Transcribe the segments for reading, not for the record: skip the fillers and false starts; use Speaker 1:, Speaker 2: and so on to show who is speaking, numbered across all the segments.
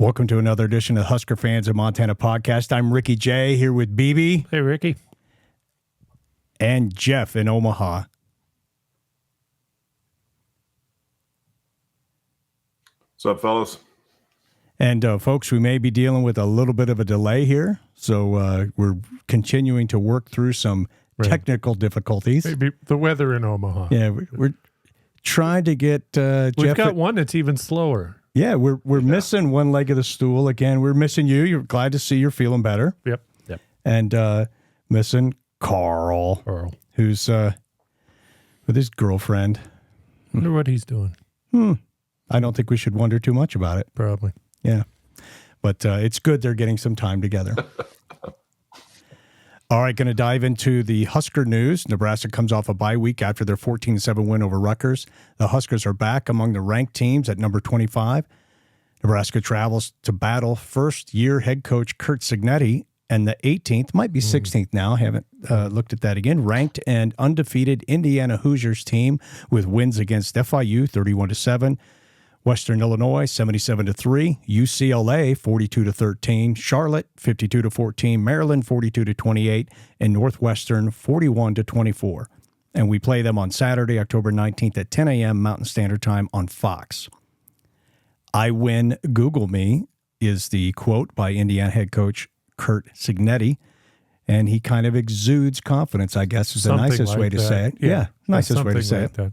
Speaker 1: Welcome to another edition of Husker Fans of Montana podcast. I'm Ricky J. here with BB.
Speaker 2: Hey, Ricky.
Speaker 1: And Jeff in Omaha.
Speaker 3: What's up, fellas?
Speaker 1: And folks, we may be dealing with a little bit of a delay here, so we're continuing to work through some technical difficulties.
Speaker 2: Maybe the weather in Omaha.
Speaker 1: Yeah, we're trying to get Jeff.
Speaker 2: We've got one that's even slower.
Speaker 1: Yeah, we're missing one leg of the stool again. We're missing you. You're glad to see you're feeling better.
Speaker 2: Yep.
Speaker 1: And missing Karl, who's with his girlfriend.
Speaker 2: Wonder what he's doing.
Speaker 1: I don't think we should wonder too much about it.
Speaker 2: Probably.
Speaker 1: Yeah. But it's good they're getting some time together. All right, going to dive into the Husker news. Nebraska comes off a bye week after their 14-7 win over Rutgers. The Huskers are back among the ranked teams at number 25. Nebraska travels to battle first-year head coach Curt Cignetti and the 18th, might be 16th now, haven't looked at that again, ranked and undefeated Indiana Hoosiers team with wins against FIU 31-7, Western Illinois 77-3, UCLA 42-13, Charlotte 52-14, Maryland 42-28, and Northwestern 41-24. And we play them on Saturday, October 19th at 10 a.m. Mountain Standard Time on Fox. I win, Google me, is the quote by Indiana head coach Curt Cignetti, and he kind of exudes confidence, I guess, is the nicest way to say it. Yeah, nicest way to say it.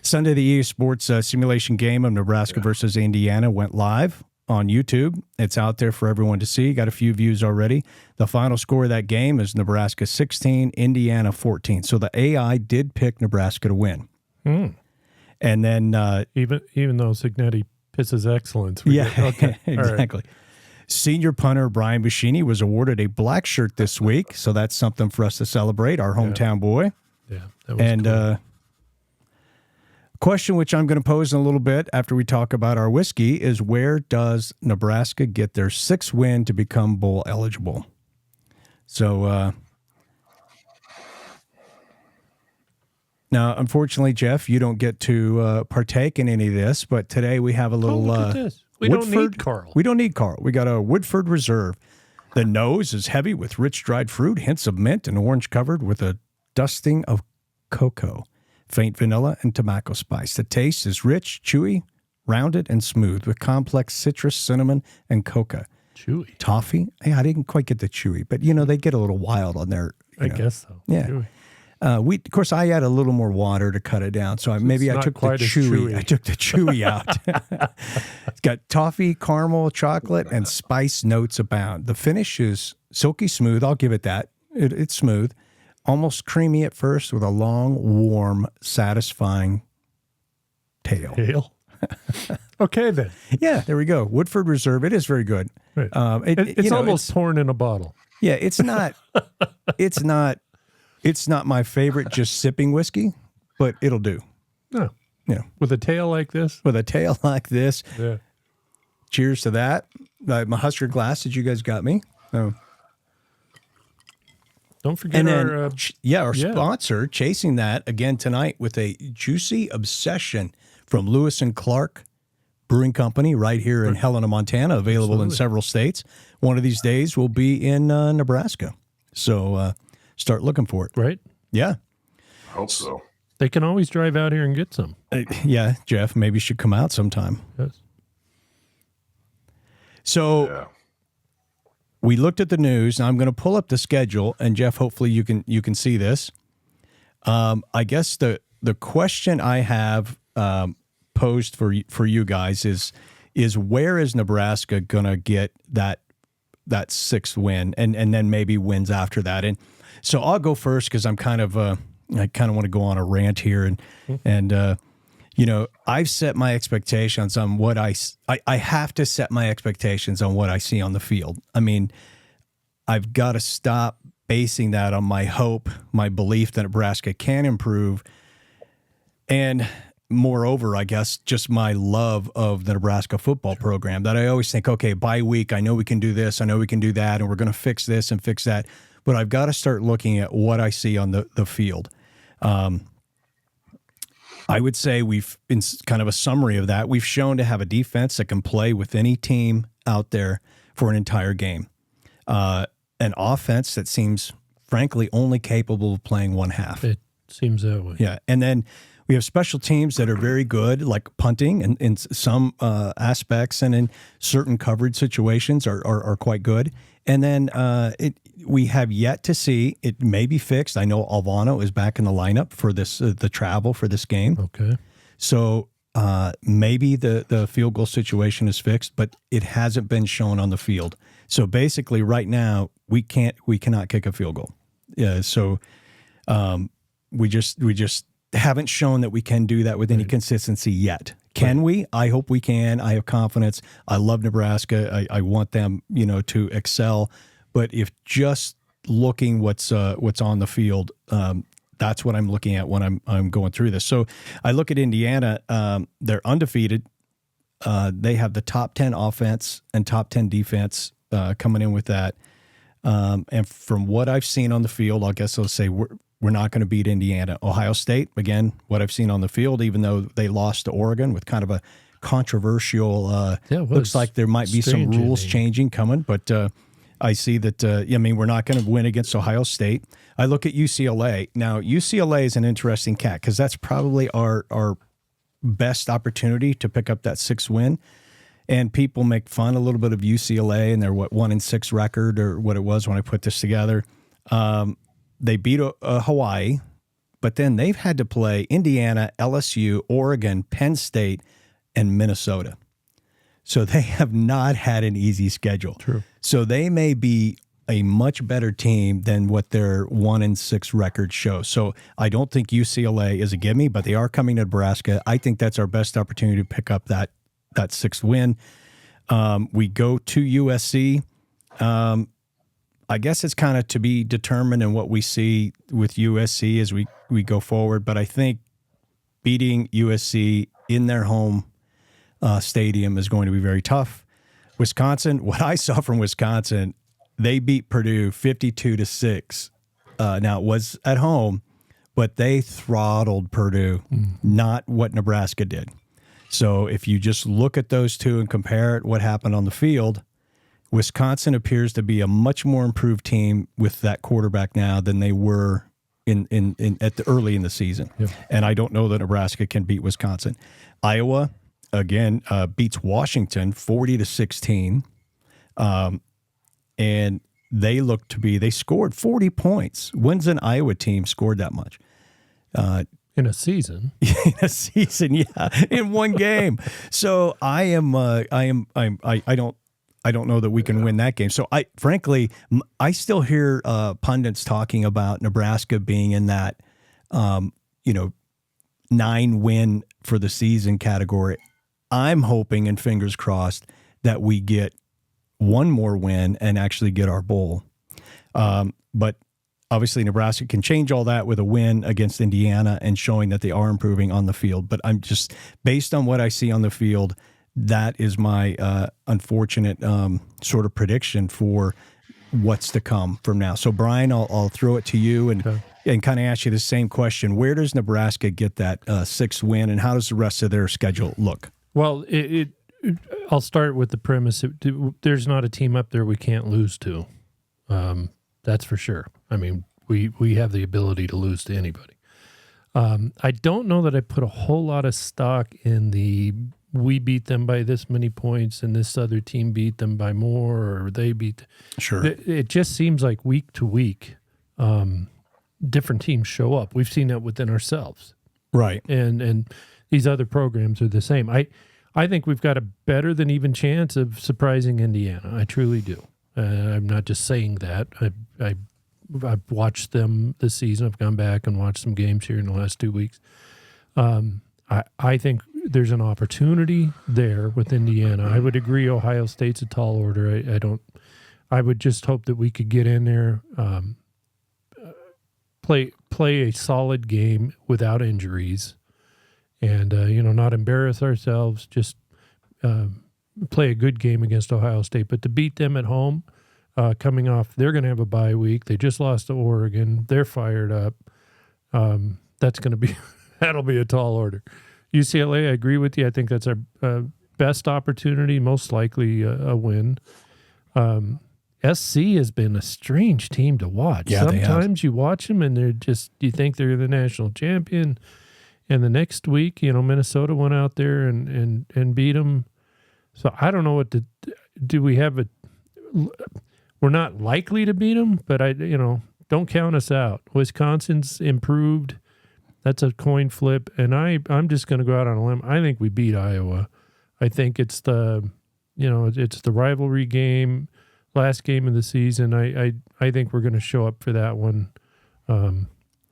Speaker 1: Sunday, the EA Sports simulation game of Nebraska versus Indiana went live on YouTube. It's out there for everyone to see. Got a few views already. The final score of that game is Nebraska 16, Indiana 14. So the AI did pick Nebraska to win. And then
Speaker 2: even though Cignetti pisses excellence.
Speaker 1: Okay, exactly. Right. Senior punter Brian Buschini was awarded a Blackshirt this week, so that's something for us to celebrate. Our hometown boy.
Speaker 2: Yeah, that was cool.
Speaker 1: Question which I'm going to pose in a little bit after we talk about our whiskey is, where does Nebraska get their sixth win to become bowl eligible? So now, unfortunately, Jeff, you don't get to partake in any of this, but today we have a little
Speaker 2: look at this. We don't need Karl.
Speaker 1: We don't need Karl. We got a WOODFORD Reserve. The nose is heavy with rich dried fruit, hints of mint and orange covered with a dusting of cocoa. Faint vanilla and tobacco spice. The taste is rich, chewy, rounded, and smooth with complex citrus, cinnamon, and coca.
Speaker 2: Chewy.
Speaker 1: Toffee? Yeah, I didn't quite get the chewy, but, they get a little wild on there.
Speaker 2: I guess so.
Speaker 1: Yeah.
Speaker 2: Chewy.
Speaker 1: Of course, I add a little more water to cut it down, so maybe I took the chewy. I took the chewy out. It's got toffee, caramel, chocolate, and spice notes abound. The finish is silky smooth. I'll give it that. It's smooth. Almost creamy at first with a long, warm, satisfying tail.
Speaker 2: Okay, then.
Speaker 1: Yeah, there we go. WOODFORD Reserve. It is very good.
Speaker 2: Right. It's almost pouring in a bottle.
Speaker 1: Yeah, it's not my favorite just sipping whiskey, but it'll do.
Speaker 2: No. With a tail like this?
Speaker 1: With a tail like this.
Speaker 2: Yeah.
Speaker 1: Cheers to that. My Husker glass that you guys got me. Oh.
Speaker 2: Don't forget our
Speaker 1: sponsor, chasing that again tonight with a juicy obsession from Lewis and Clark Brewing Company right here in Helena, Montana, available in several states. One of these days will be in Nebraska. So start looking for it.
Speaker 2: Right?
Speaker 1: Yeah.
Speaker 3: I hope so.
Speaker 2: They can always drive out here and get some.
Speaker 1: Yeah, Jeff, maybe you should come out sometime.
Speaker 2: Yes.
Speaker 1: So we looked at the news. Now I'm going to pull up the schedule, and Jeff, hopefully you can see this. I guess the question I have posed for you guys is where is Nebraska going to get that sixth win, and then maybe wins after that. And so I'll go first because I'm kind of want to go on a rant here, and I've set my expectations on what I have to set my expectations on what I see on the field. I mean, I've got to stop basing that on my hope, my belief that Nebraska can improve, and moreover, I guess, just my love of the Nebraska football program, that I always think, okay, bye week, I know we can do this, I know we can do that, and we're going to fix this and fix that. But I've got to start looking at what I see on the field. I would say we've, in kind of a summary of that, we've shown to have a defense that can play with any team out there for an entire game. An offense that seems, frankly, only capable of playing one half.
Speaker 2: It seems that way.
Speaker 1: Yeah. And then we have special teams that are very good, like punting and in some aspects, and in certain coverage situations are quite good. And then we have yet to see, it may be fixed. I know Alvano is back in the lineup for this the travel for this game.
Speaker 2: Okay.
Speaker 1: So maybe the field goal situation is fixed, but it hasn't been shown on the field. So basically right now we cannot kick a field goal. Yeah. So we just haven't shown that we can do that with any consistency yet. Can we? I hope we can. I have confidence. I love Nebraska. I want them, to excel. But if just looking what's on the field, that's what I'm looking at when I'm going through this. So I look at Indiana. They're undefeated. They have the top 10 offense and top 10 defense coming in with that. And from what I've seen on the field, I guess I'll say we're not going to beat Indiana. Ohio State, again, what I've seen on the field, even though they lost to Oregon with kind of a controversial, looks like there might be some rules changing coming, but I see that, we're not going to win against Ohio State. I look at UCLA. Now, UCLA is an interesting cat because that's probably our best opportunity to pick up that 6th win. And people make fun a little bit of UCLA and their 1-6 record, or what it was when I put this together. They beat Hawaii, but then they've had to play Indiana, LSU, Oregon, Penn State, and Minnesota. So they have not had an easy schedule.
Speaker 2: True.
Speaker 1: So they may be a much better team than what their 1-6 record shows. So I don't think UCLA is a gimme, but they are coming to Nebraska. I think that's our best opportunity to pick up that 6th win. We go to USC. I guess it's kind of to be determined in what we see with USC as we go forward. But I think beating USC in their home stadium is going to be very tough. Wisconsin, what I saw from Wisconsin, they beat Purdue 52-6. Now, it was at home, but they throttled Purdue, not what Nebraska did. So if you just look at those two and compare what happened on the field, Wisconsin appears to be a much more improved team with that quarterback now than they were early in the season. Yep. And I don't know that Nebraska can beat Wisconsin. Iowa, again, beats Washington 40-16. And they scored 40 points. When's an Iowa team scored that much?
Speaker 2: In a season.
Speaker 1: In a season, yeah, in one game. So I don't know that we can win that game. So frankly, I still hear pundits talking about Nebraska being in that, 9-win for the season category. I'm hoping and fingers crossed that we get one more win and actually get our bowl. But obviously Nebraska can change all that with a win against Indiana and showing that they are improving on the field. But I'm just, based on what I see on the field, that is my unfortunate sort of prediction for what's to come from now. So, Brian, I'll throw it to you and kind of ask you the same question. Where does Nebraska get that 6th win, and how does the rest of their schedule look?
Speaker 2: Well, I'll start with the premise. There's not a team up there we can't lose to. That's for sure. I mean, we have the ability to lose to anybody. I don't know that I put a whole lot of stock in we beat them by this many points and this other team beat them by more, or they beat.
Speaker 1: Sure.
Speaker 2: It just seems like week to week, different teams show up. We've seen that within ourselves.
Speaker 1: Right.
Speaker 2: And these other programs are the same. I think we've got a better than even chance of surprising Indiana. I truly do. I'm not just saying that. I've watched them this season. I've gone back and watched some games here in the last 2 weeks. I think there's an opportunity there with Indiana. I would agree Ohio State's a tall order. I would just hope that we could get in there, play a solid game without injuries, and not embarrass ourselves. Just play a good game against Ohio State. But to beat them at home, coming off, they're going to have a bye week. They just lost to Oregon. They're fired up. That's going to be that'll be a tall order. UCLA, I agree with you. I think that's our best opportunity, most likely a win. SC has been a strange team to watch.
Speaker 1: Yeah,
Speaker 2: sometimes you watch them and you think they're the national champion, and the next week, Minnesota went out there and beat them. So I don't know what to do. We have we're not likely to beat them, but don't count us out. Wisconsin's improved. That's a coin flip, and I'm just going to go out on a limb. I think we beat Iowa. I think it's the rivalry game, last game of the season. I think we're going to show up for that one.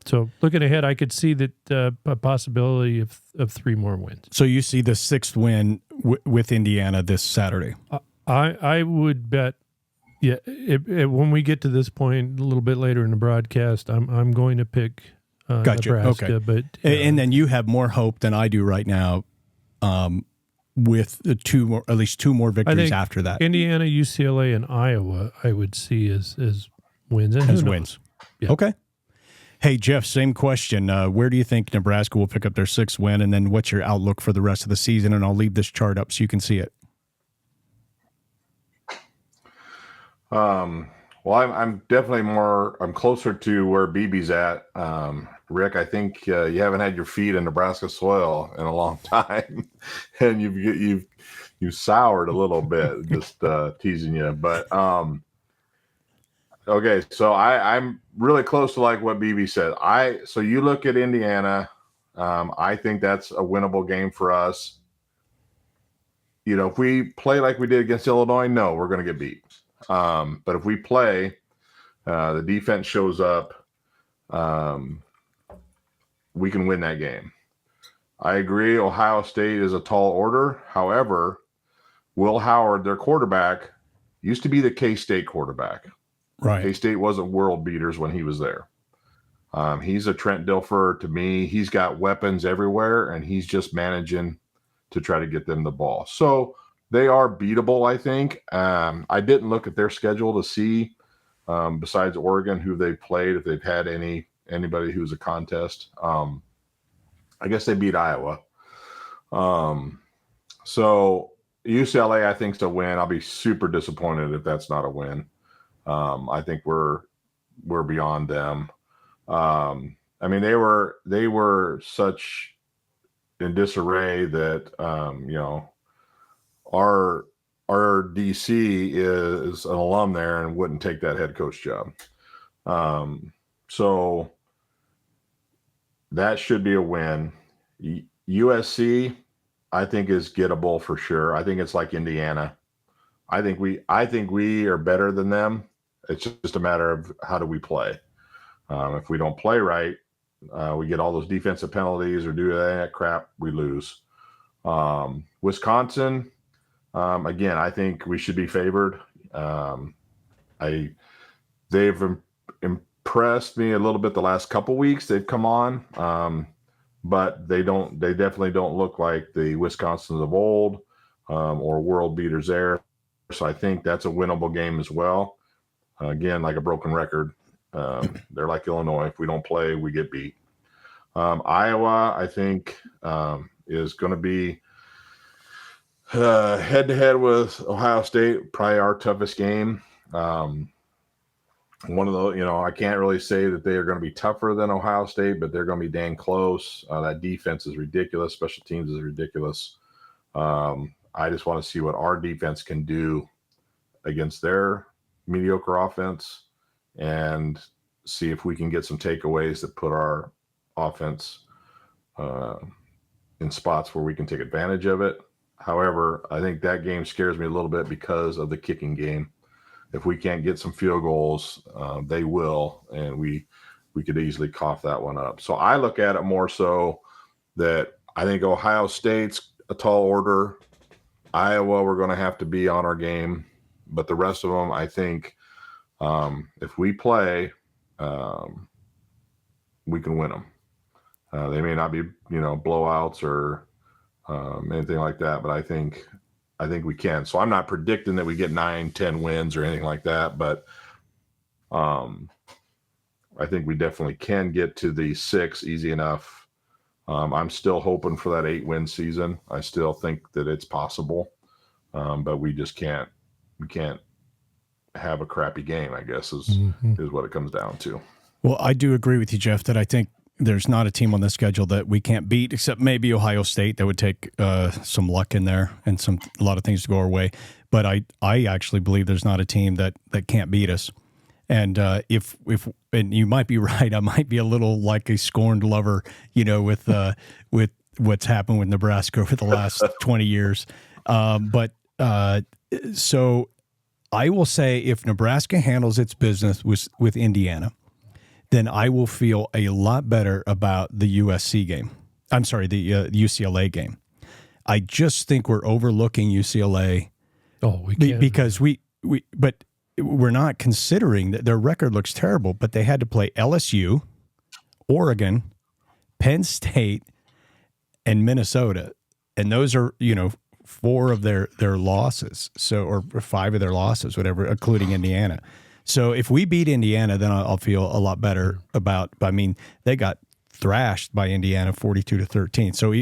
Speaker 2: So looking ahead, I could see that a possibility of 3 more wins.
Speaker 1: So you see the 6th win with Indiana this Saturday?
Speaker 2: I would bet. Yeah, when we get to this point a little bit later in the broadcast, I'm going to pick Nebraska.
Speaker 1: Okay.
Speaker 2: But
Speaker 1: and then you have more hope than I do right now, with at least 2 more victories after that.
Speaker 2: Indiana, UCLA, and Iowa, I would see as wins. And
Speaker 1: as wins.
Speaker 2: Yeah.
Speaker 1: Okay. Hey, Jeff, same question. Where do you think Nebraska will pick up their 6th win? And then what's your outlook for the rest of the season? And I'll leave this chart up so you can see it.
Speaker 3: Well, I'm definitely I'm closer to where BB's at. Rick, I think you haven't had your feet in Nebraska soil in a long time, and you've soured a little bit. Just teasing you, but okay. So I'm really close to like what BB said. So you look at Indiana. I think that's a winnable game for us. If we play like we did against Illinois, no, we're going to get beat. But if we play, the defense shows up, we can win that game. I agree. Ohio State is a tall order. However, Will Howard, their quarterback, used to be the K-State quarterback.
Speaker 1: Right.
Speaker 3: K-State wasn't world beaters when he was there. He's a Trent Dilfer to me. He's got weapons everywhere, and he's just managing to try to get them the ball. So they are beatable, I think. I didn't look at their schedule to see, besides Oregon, who they've played, if they've had anybody who's a contest. I guess they beat Iowa. So UCLA, I think, is a win. I'll be super disappointed if that's not a win. I think we're beyond them. I mean, they were such in disarray that our DC is an alum there and wouldn't take that head coach job. So that should be a win. USC, I think, is gettable for sure. I think it's like Indiana. I think we are better than them. It's just a matter of how do we play. If we don't play right, we get all those defensive penalties or do that crap, we lose. Wisconsin, again, I think we should be favored. They've impressed me a little bit the last couple weeks. They've come on, but they definitely don't look like the Wisconsins of old, or world beaters there. So I think that's a winnable game as well. Again, like a broken record. They're like Illinois. If we don't play, we get beat. Iowa, I think, is going to be head to head with Ohio State, probably our toughest game. One of the, I can't really say that they are going to be tougher than Ohio State, but they're going to be dang close. That defense is ridiculous. Special teams is ridiculous. I just want to see what our defense can do against their mediocre offense and see if we can get some takeaways that put our offense in spots where we can take advantage of it. However, I think that game scares me a little bit because of the kicking game. If we can't get some field goals, they will, and we could easily cough that one up. So I look at it more so that I think Ohio State's a tall order. Iowa, we're going to have to be on our game. But the rest of them, I think, if we play, we can win them. They may not be, blowouts or anything like that, but I think we can. So I'm not predicting that we get 9-10 wins or anything like that, but I think we definitely can get to the 6 easy enough. I'm still hoping for that 8-win season. I still think that it's possible, but we just can't have a crappy game, I guess, is what it comes down to.
Speaker 1: Well, I do agree with you, Jeff, that I think there's not a team on the schedule that we can't beat, except maybe Ohio State. That would take some luck in there and a lot of things to go our way. But I actually believe there's not a team that can't beat us. And if and you might be right, I might be a little like a scorned lover, with what's happened with Nebraska over the last 20 years. So I will say if Nebraska handles its business with Indiana, then I will feel a lot better about the USC game. I'm sorry, the UCLA game. I just think we're overlooking UCLA.
Speaker 2: Oh, we can.
Speaker 1: Because but we're not considering that their record looks terrible, but they had to play LSU, Oregon, Penn State, and Minnesota. And those are, 4 of their losses. So, or 5 of their losses, whatever, including Indiana. So if we beat Indiana, then I'll feel a lot better about, they got thrashed by Indiana 42-13. So,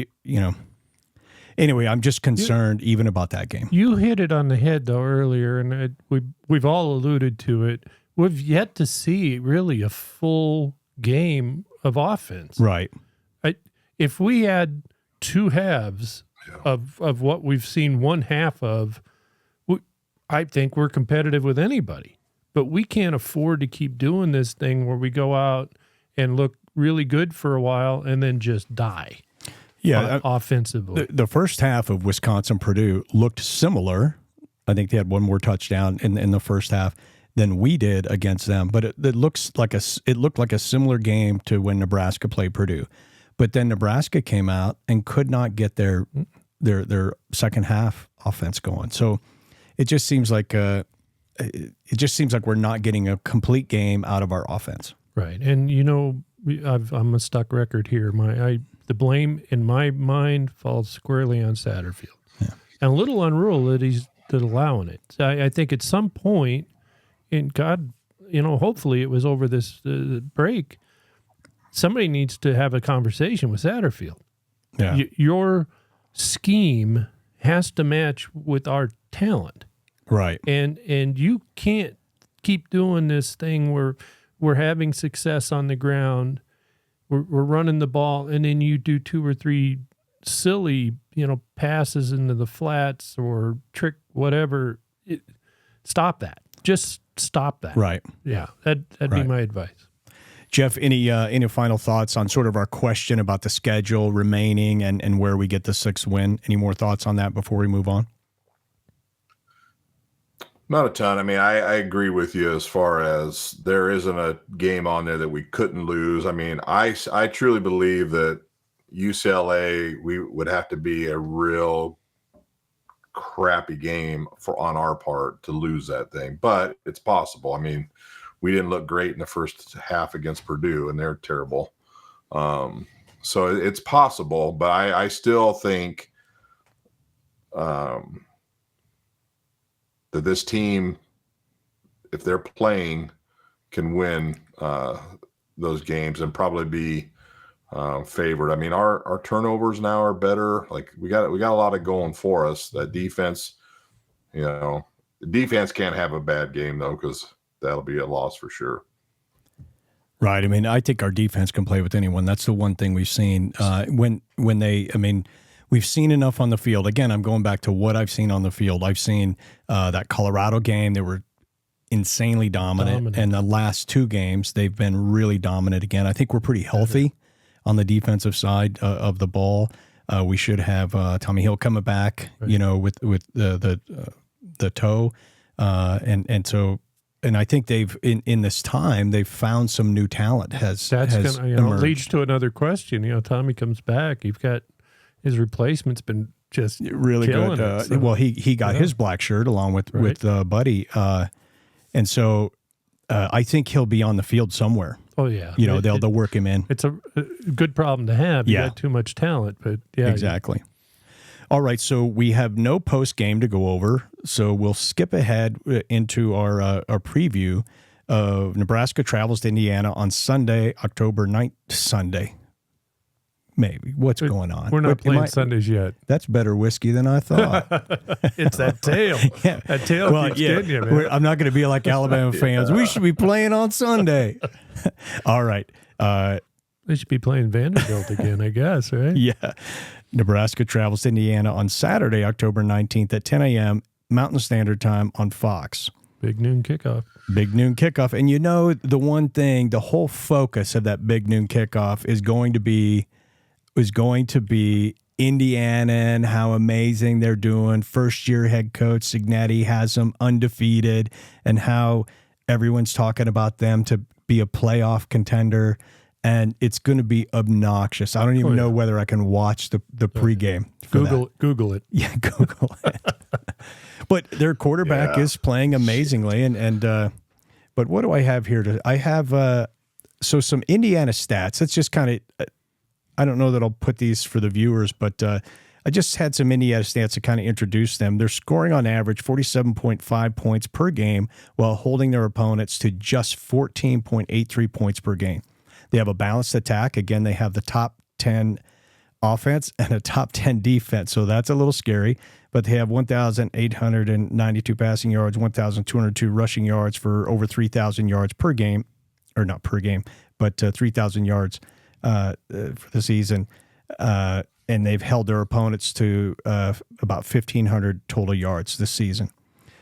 Speaker 1: anyway, I'm just concerned even about that game.
Speaker 2: You hit it on the head, though, earlier, and we've all alluded to it. We've yet to see really a full game of offense.
Speaker 1: Right.
Speaker 2: If we had 2 halves of what we've seen one half of, I think we're competitive with anybody. But we can't afford to keep doing this thing where we go out and look really good for a while and then just die.
Speaker 1: Yeah,
Speaker 2: offensively.
Speaker 1: The first half of Wisconsin-Purdue looked similar. I think they had one more touchdown in the first half than we did against them. But it looked like a similar game to when Nebraska played Purdue. But then Nebraska came out and could not get their second half offense going. So it just seems like we're not getting a complete game out of our offense.
Speaker 2: Right, and I'm a stuck record here. The blame in my mind falls squarely on Satterfield.
Speaker 1: Yeah.
Speaker 2: And a little on Rhule that he's allowing it. So I think at some point, and God, hopefully it was over this break, somebody needs to have a conversation with Satterfield.
Speaker 1: Yeah.
Speaker 2: Your scheme has to match with our talent.
Speaker 1: Right.
Speaker 2: And you can't keep doing this thing where we're having success on the ground, we're running the ball, and then you do 2 or 3 silly, passes into the flats or trick whatever. Stop that. Just stop that.
Speaker 1: Right.
Speaker 2: Yeah, that'd be my advice.
Speaker 1: Jeff, any final thoughts on sort of our question about the schedule remaining and where we get the 6th win? Any more thoughts on that before we move on?
Speaker 3: Not a ton. I agree with you as far as there isn't a game on there that we couldn't lose. I truly believe that UCLA, we would have to be a real crappy game on our part to lose that thing, but it's possible. We didn't look great in the first half against Purdue, and they're terrible. So it's possible, but I still think that this team, if they're playing, can win those games and probably be favored. Our turnovers now are better. Like we got a lot of going for us. That defense, the defense can't have a bad game though, because that'll be a loss for sure.
Speaker 1: Right. I think our defense can play with anyone. That's the one thing we've seen when they. We've seen enough on the field. Again, I'm going back to what I've seen on the field. I've seen that Colorado game. They were insanely dominant. And the last 2 games, they've been really dominant again. I think we're pretty healthy on the defensive side of the ball. We should have Tommy Hill coming back, with the toe. And I think they've in this time they've found some new talent has emerged.
Speaker 2: Leads to another question. Tommy comes back. You've got his replacement's been just
Speaker 1: really good. Well, he got his black shirt along with Buddy, and so I think he'll be on the field somewhere.
Speaker 2: Oh yeah,
Speaker 1: they'll work him in.
Speaker 2: It's a good problem to have. You got too much talent, but
Speaker 1: exactly. All right, so we have no post game to go over, so we'll skip ahead into our preview of Nebraska travels to Indiana on Sunday, October 9th. Sunday. Maybe. What's going on?
Speaker 2: We're not playing Sundays yet.
Speaker 1: That's better whiskey than I thought.
Speaker 2: It's that tail.
Speaker 1: Yeah.
Speaker 2: That tail keeps getting you, man.
Speaker 1: I'm not going to be like Alabama fans. We should be playing on Sunday. All right.
Speaker 2: They should be playing Vanderbilt again, I guess, right?
Speaker 1: Yeah. Nebraska travels to Indiana on Saturday, October 19th at 10 a.m. Mountain Standard Time on Fox.
Speaker 2: Big noon kickoff.
Speaker 1: Big noon kickoff. And the one thing, the whole focus of that big noon kickoff is going to be Indiana and how amazing they're doing. First-year head coach Cignetti has them undefeated, and how everyone's talking about them to be a playoff contender. And it's going to be obnoxious. I don't even know whether I can watch the pregame.
Speaker 2: Google it.
Speaker 1: Yeah, Google it. But their quarterback is playing amazingly, but what do I have here? I have so some Indiana stats. It's just kind of, I don't know that I'll put these for the viewers, but I just had some Indiana stats to kind of introduce them. They're scoring on average 47.5 points per game while holding their opponents to just 14.83 points per game. They have a balanced attack. Again, they have the top 10 offense and a top 10 defense, so that's a little scary. But they have 1,892 passing yards, 1,202 rushing yards for over 3,000 yards per game, or not per game, but 3,000 yards for the season. And they've held their opponents to about 1,500 total yards this season.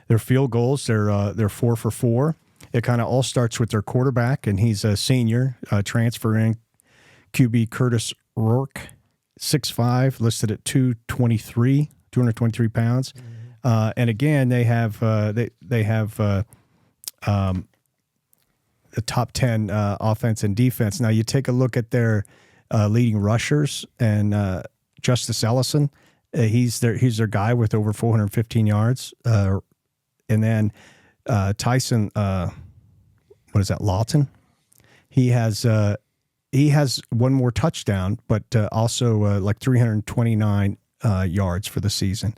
Speaker 1: Their field goals, they're 4 for 4. It kind of all starts with their quarterback, and he's a senior, transferring QB Curtis Rourke, 6'5", listed at 223 pounds. And again, they have the top 10 offense and defense. Now you take a look at their leading rushers, and Justice Ellison, he's their guy with over 415 yards. And then Tyson, what is that, Lawton? He has one more touchdown, but also like 329 yards for the season.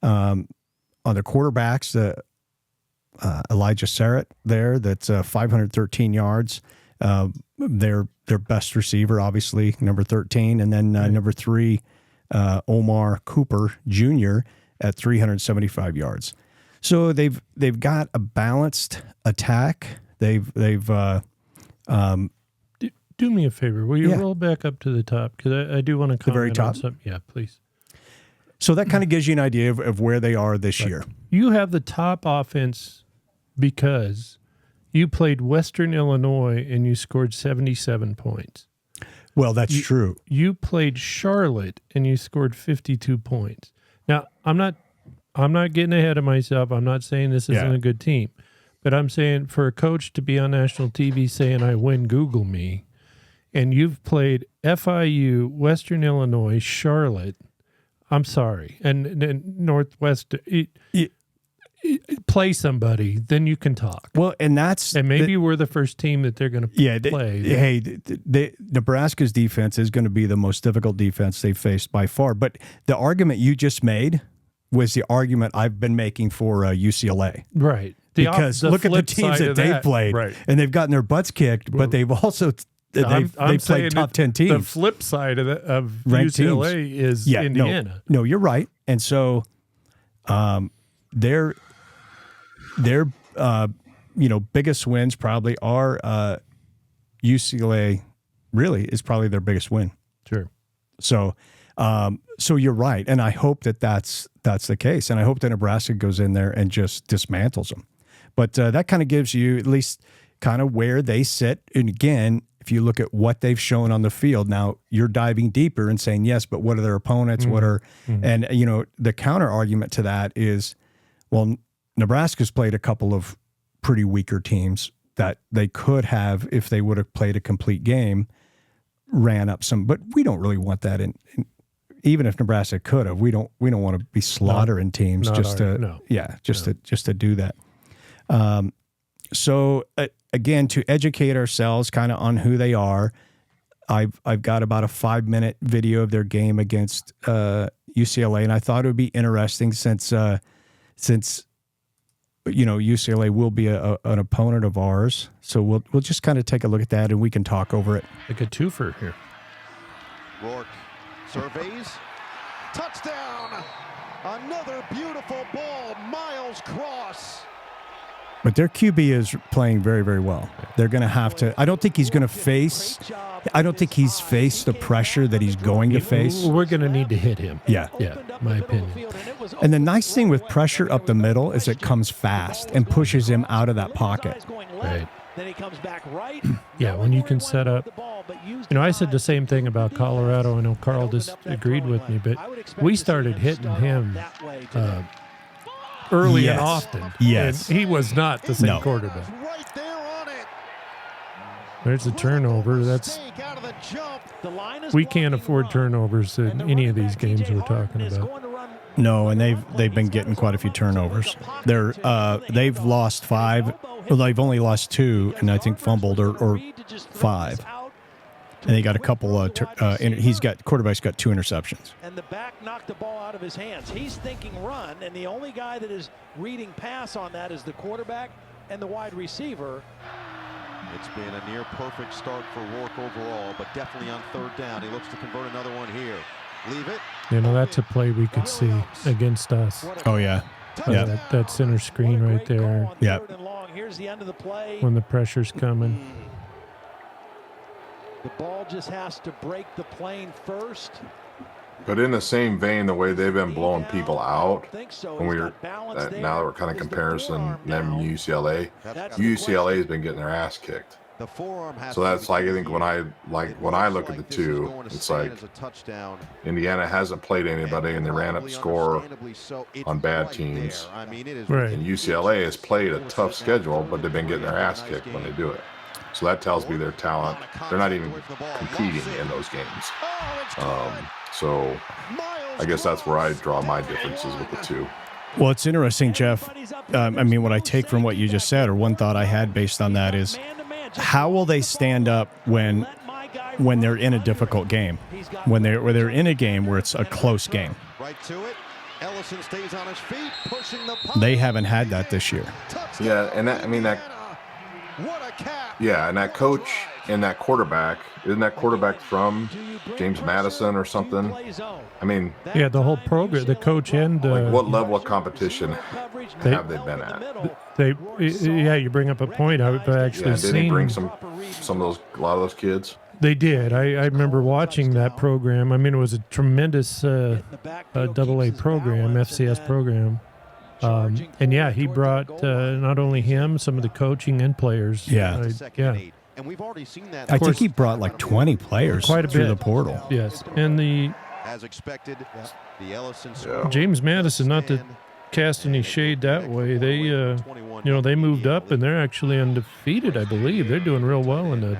Speaker 1: On the quarterbacks, Elijah Sarrett there, that's 513 yards. Their best receiver, obviously, number 13, and then number 3, Omar Cooper Jr. at 375 yards. So they've got a balanced attack. They've
Speaker 2: do me a favor. Will you roll back up to the top? Because I do want to comment
Speaker 1: the very top.
Speaker 2: on something. Yeah, please.
Speaker 1: So that kind of gives you an idea of where they are this year.
Speaker 2: You have the top offense because you played Western Illinois and you scored 77 points.
Speaker 1: Well, that's true.
Speaker 2: You played Charlotte and you scored 52 points. Now, I'm not getting ahead of myself. I'm not saying this isn't a good team. But I'm saying for a coach to be on national TV saying I win Google me, and you've played FIU, Western Illinois, Charlotte, I'm sorry, and Northwest, play somebody, then you can talk.
Speaker 1: Well, and
Speaker 2: maybe we're the first team that they're going to play.
Speaker 1: Nebraska's defense is going to be the most difficult defense they've faced by far. But the argument you just made was the argument I've been making for UCLA.
Speaker 2: Right.
Speaker 1: Because look at the teams that they've played, and they've gotten their butts kicked, but they've also they've played top 10 teams.
Speaker 2: The flip side of UCLA is Indiana.
Speaker 1: No, you're right. And so their biggest wins probably are UCLA really is probably their biggest win.
Speaker 2: Sure.
Speaker 1: So you're right, and I hope that's the case, and I hope that Nebraska goes in there and just dismantles them. But that kind of gives you at least kind of where they sit. And again, if you look at what they've shown on the field, now you're diving deeper and saying, yes, but what are their opponents? And the counter argument to that is, well, Nebraska's played a couple of pretty weaker teams that they could have, if they would have played a complete game, ran up some, but we don't really want that in even if Nebraska could have, we don't want to be slaughtering teams just to do that. So again, to educate ourselves kind of on who they are, I've got about a 5-minute video of their game against UCLA, and I thought it would be interesting since UCLA will be an opponent of ours. So we'll just kind of take a look at that, and we can talk over it.
Speaker 2: Like a twofer here.
Speaker 4: Rourke surveys. Touchdown! Another beautiful ball. Miles Cross.
Speaker 1: But their QB is playing very, very well. They're going to have to. I don't think he's going to face. I don't think he's faced the pressure that he's going to face.
Speaker 2: We're going to need to hit him.
Speaker 1: Yeah.
Speaker 2: Yeah, my opinion.
Speaker 1: And the nice thing with pressure up the middle is it comes fast and pushes him out of that pocket.
Speaker 2: Right.
Speaker 5: Then he comes back right.
Speaker 2: Yeah, when you can set up. I said the same thing about Colorado. I know Karl disagreed with me, but we started hitting him early and often.
Speaker 1: Yes.
Speaker 2: And he was not the same quarterback. There's a turnover. We can't afford turnovers in any of these games we're talking about.
Speaker 1: No, and they've been getting quite a few turnovers. They've lost 5. Well, they've only lost 2, and I think fumbled or 5. And they got a couple. Quarterback's got 2 interceptions.
Speaker 5: And the back knocked the ball out of his hands. He's thinking run, and the only guy that is reading pass on that is the quarterback and the wide receiver.
Speaker 4: It's been a near perfect start for Rourke overall, but definitely on third down. He looks to convert another one here. Leave it.
Speaker 2: That's a play we could see against us.
Speaker 1: Oh, yeah. Yeah.
Speaker 2: That center screen right there.
Speaker 1: Yeah.
Speaker 5: Here's the end of the play.
Speaker 2: When the pressure's coming.
Speaker 5: The ball just has to break the plane first.
Speaker 3: But in the same vein, the way they've been blowing people out, when now that we're kind of comparison them and UCLA, UCLA has been getting their ass kicked. So that's like, I think when I look at the two, it's like Indiana hasn't played anybody and they ran up the score on bad teams.
Speaker 2: Right.
Speaker 3: And UCLA has played a tough schedule, but they've been getting their ass kicked when they do it. So that tells me their talent, they're not even competing in those games. So I guess that's where I draw my differences with the two.
Speaker 1: Well, it's interesting, Jeff. What I take from what you just said, or one thought I had based on that is, how will they stand up when they're in a difficult game, when they're in a game where it's a close game?
Speaker 4: Right to it. Ellison stays on his feet, pushing the
Speaker 1: They haven't had that this year.
Speaker 3: Yeah, and that coach and that quarterback, isn't that quarterback from James Madison or something?
Speaker 2: Yeah, the whole program, the coach and
Speaker 3: what level of competition have they been at?
Speaker 2: You bring up a point. I've actually seen.
Speaker 3: Did they bring some of those, a lot of those kids?
Speaker 2: They did. I remember watching that program. It was a tremendous AA program, FCS program. He brought not only him, some of the coaching and players.
Speaker 1: Yeah.
Speaker 4: And we've already seen that.
Speaker 1: I think he brought like 20 players
Speaker 2: quite a
Speaker 1: through
Speaker 2: bit.
Speaker 1: The portal.
Speaker 2: Yes, and
Speaker 4: as expected, the Ellison
Speaker 2: James Madison, not to cast any shade that way, they moved up and they're actually undefeated, I believe. They're doing real well in the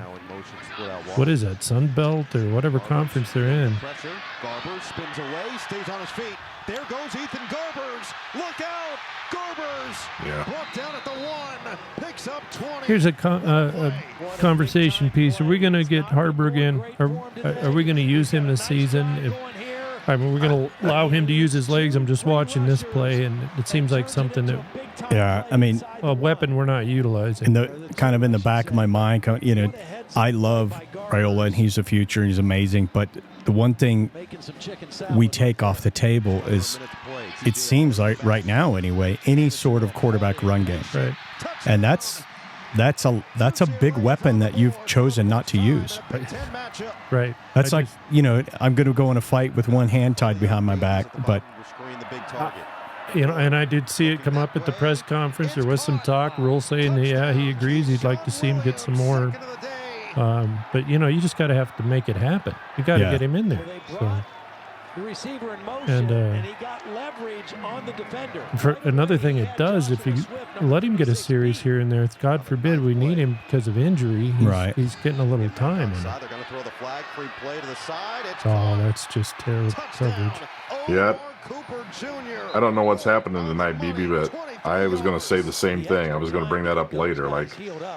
Speaker 2: what is that, Sun Belt or whatever conference they're in.
Speaker 4: Pressure. Garber spins away, stays on his feet. There goes Ethan Garbers. Look out! Garbers brought down at the 1, picks up 20.
Speaker 2: Here's a conversation piece. Are we going to get Harburg in? Are we going to use him this season? We're going to allow him to use his legs. I'm just watching this play, and it seems like something that.
Speaker 1: Yeah,
Speaker 2: a weapon we're not utilizing.
Speaker 1: In the back of my mind, I love Raiola and he's the future. He's amazing, but the one thing we take off the table is, it seems like right now anyway, any sort of quarterback run game.
Speaker 2: Right.
Speaker 1: And that's a big weapon that you've chosen not to use.
Speaker 2: Right.
Speaker 1: That's I'm going to go in a fight with one hand tied behind my back, but
Speaker 2: and I did see it come up at the press conference. There was some talk, Rhule saying, he agrees. He'd like to see him get some more. But you just got to have to make it happen. You got to get him in there. So.
Speaker 5: The receiver in motion, and he got leverage on the defender.
Speaker 2: For another thing it does, if you let him get a series here and there, God forbid we need him because of injury. He's getting a little time.
Speaker 4: They're going to throw the flag, free play to the side.
Speaker 2: That's just terrible coverage.
Speaker 3: Yeah. I don't know what's happening tonight, BB, but I was going to say the same thing. I was going to bring that up later. I'm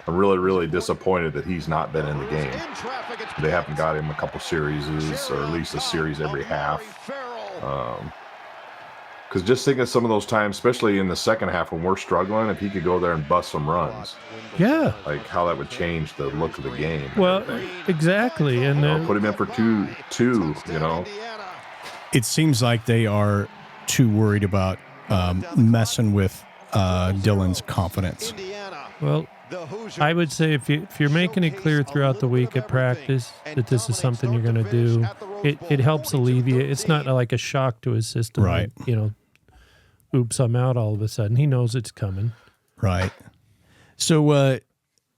Speaker 3: really, really disappointed that he's not been in the game. They haven't got him a couple series, or at least a series every half. Because just think of some of those times, especially in the second half when we're struggling, if he could go there and bust some runs.
Speaker 2: Yeah.
Speaker 3: Like how that would change the look of the game.
Speaker 2: Well, exactly. And
Speaker 3: put him in for two, you know.
Speaker 1: It seems like they are too worried about messing with Dylan's confidence.
Speaker 2: Well, I would say if you're making it clear throughout the week at practice that this is something you're going to do, it helps alleviate. It's not like a shock to his system.
Speaker 1: Right.
Speaker 2: Like, you know, oops, I'm out all of a sudden. He knows it's coming.
Speaker 1: Right. So,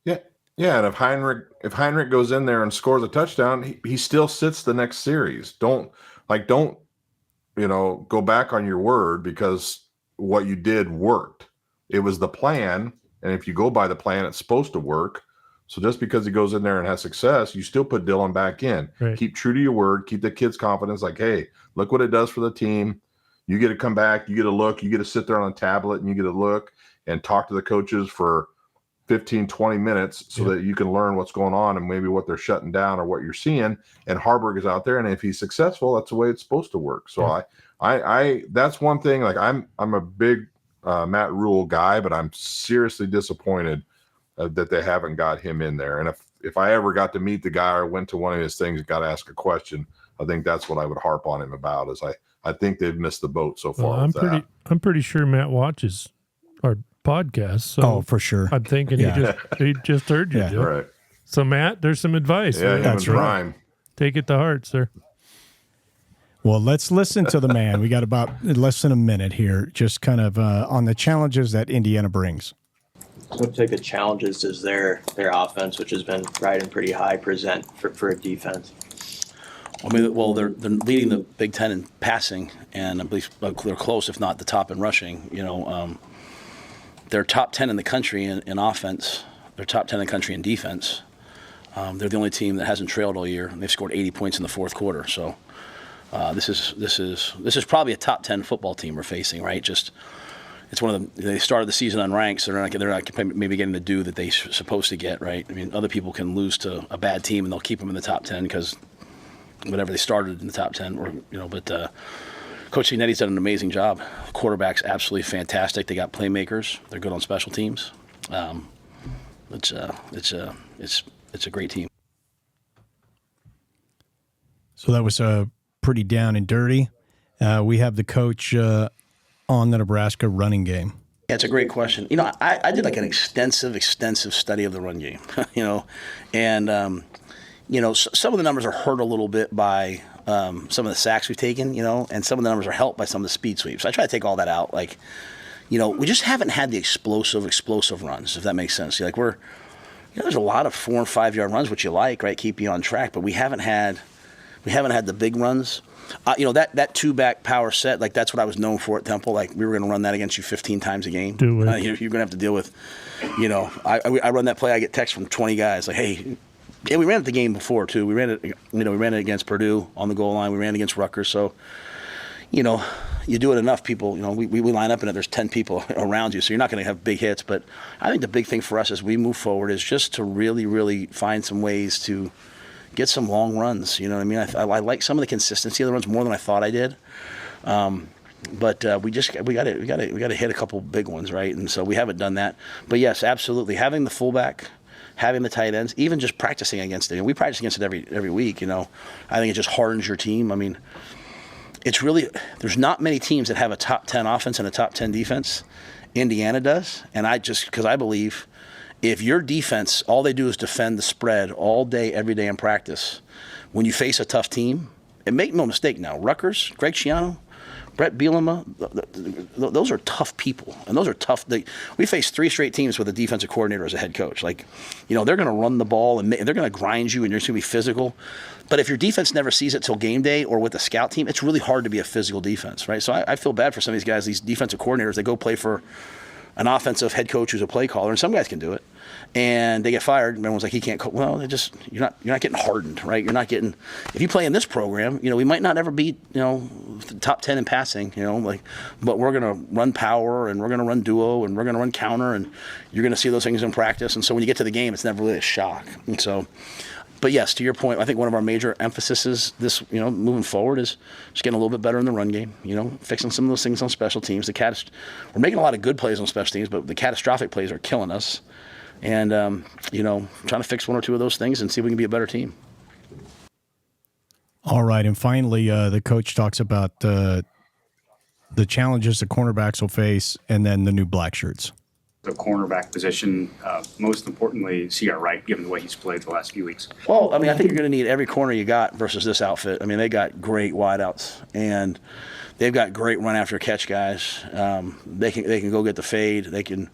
Speaker 3: yeah. And if Heinrich goes in there and scores a touchdown, he still sits the next series. Don't go back on your word because what you did worked. It was the plan. And if you go by the plan, it's supposed to work. So just because he goes in there and has success, you still put Dylan back in.
Speaker 2: Right.
Speaker 3: Keep true to your word. Keep the kids' confidence. Like, hey, look what it does for the team. You get to come back. You get to look. You get to sit there on a tablet and you get to look and talk to the coaches for 15, 20 minutes so that you can learn what's going on and maybe what they're shutting down or what you're seeing. And Harburg is out there. And if he's successful, that's the way it's supposed to work. So I that's one thing. Like I'm a big Matt Rhule guy, but I'm seriously disappointed that they haven't got him in there. And if I ever got to meet the guy or went to one of his things and got to ask a question, I think that's what I would harp on him about. Is I think they've missed the boat so far.
Speaker 2: Well, I'm pretty sure Matt watches our podcast. So
Speaker 1: for sure.
Speaker 2: I'm thinking he just heard you.
Speaker 1: Yeah.
Speaker 2: Joe.
Speaker 3: Right.
Speaker 2: So Matt, there's some advice.
Speaker 3: Yeah,
Speaker 1: that's
Speaker 3: right.
Speaker 2: Take it to heart, sir.
Speaker 1: Well, let's listen to the man. We got about less than a minute here, just kind of on the challenges that Indiana brings.
Speaker 6: What type of challenges does their offense, which has been riding pretty high, present for a defense?
Speaker 7: I mean, well, they're leading the Big Ten in passing, and I believe they're close, if not the top in rushing. You know, they're top 10 in the country in offense. They're top 10 in the country in defense. They're the only team that hasn't trailed all year, and they've scored 80 points in the fourth quarter. So this is probably a top 10 football team we're facing, right? It's one of they started the season unranked, so they're not maybe getting the due that they're supposed to get, right? I mean, other people can lose to a bad team and they'll keep them in the top 10 because whatever they started in the top 10, or But Coach Cignetti's done an amazing job. The quarterback's absolutely fantastic. They got playmakers. They're good on special teams. It's a great team.
Speaker 1: So that was pretty down and dirty. We have the coach on the Nebraska running game.
Speaker 7: Yeah, it's a great question. You know, I did like an extensive study of the run game, and some of the numbers are hurt a little bit by some of the sacks we've taken, and some of the numbers are helped by some of the speed sweeps. I try to take all that out. Like, we just haven't had the explosive runs, if that makes sense. Like there's a lot of 4 and 5 yard runs, which you like, right? Keep you on track, but we haven't had the big runs. That 2-back power set, like that's what I was known for at Temple. Like we were going to run that against you 15 times a game.
Speaker 2: Do it.
Speaker 7: You're going to have to deal with, I run that play. I get texts from 20 guys like, hey. Yeah, we ran it the game before too. We ran it against Purdue on the goal line. We ran it against Rutgers. So, you do it enough, people. We line up in it. There's 10 people around you, so you're not going to have big hits. But I think the big thing for us as we move forward is just to really, really find some ways to get some long runs. You know what I mean? I like some of the consistency of the runs more than I thought I did. But we got to hit a couple big ones, right? And so we haven't done that. But yes, absolutely, having the fullback, having the tight ends, even just practicing against it. And we practice against it every week. I think it just hardens your team. I mean, it's really there's not many teams that have a top 10 offense and a top 10 defense. Indiana does, and because I believe if your defense, all they do is defend the spread all day, every day in practice, when you face a tough team, and make no mistake now, Rutgers, Greg Schiano, Brett Bielema, those are tough people, and those are tough. We faced 3 straight teams with a defensive coordinator as a head coach. Like, they're going to run the ball, and they're going to grind you, and you're going to be physical. But if your defense never sees it till game day or with the scout team, it's really hard to be a physical defense, right? So I feel bad for some of these guys, these defensive coordinators. They go play for an offensive head coach who's a play caller, and some guys can do it, and they get fired. And everyone's like, he can't. Well, you're not getting hardened, right? You're not getting. If you play in this program, we might not ever beat top 10 in passing, but we're gonna run power and we're gonna run duo and we're gonna run counter, and you're gonna see those things in practice. And so when you get to the game, it's never really a shock. And so But yes, to your point, I think one of our major emphases this, moving forward is just getting a little bit better in the run game. Fixing some of those things on special teams. We're making a lot of good plays on special teams, but the catastrophic plays are killing us. And trying to fix one or two of those things and see if we can be a better team.
Speaker 1: All right, and finally, the coach talks about the challenges the cornerbacks will face, and then the new black shirts.
Speaker 8: The cornerback position, most importantly, is he got right given the way he's played the last few weeks?
Speaker 7: Well, I think you're going to need every corner you got versus this outfit. They got great wideouts, and they've got great run after catch guys. They can go get the fade. They can.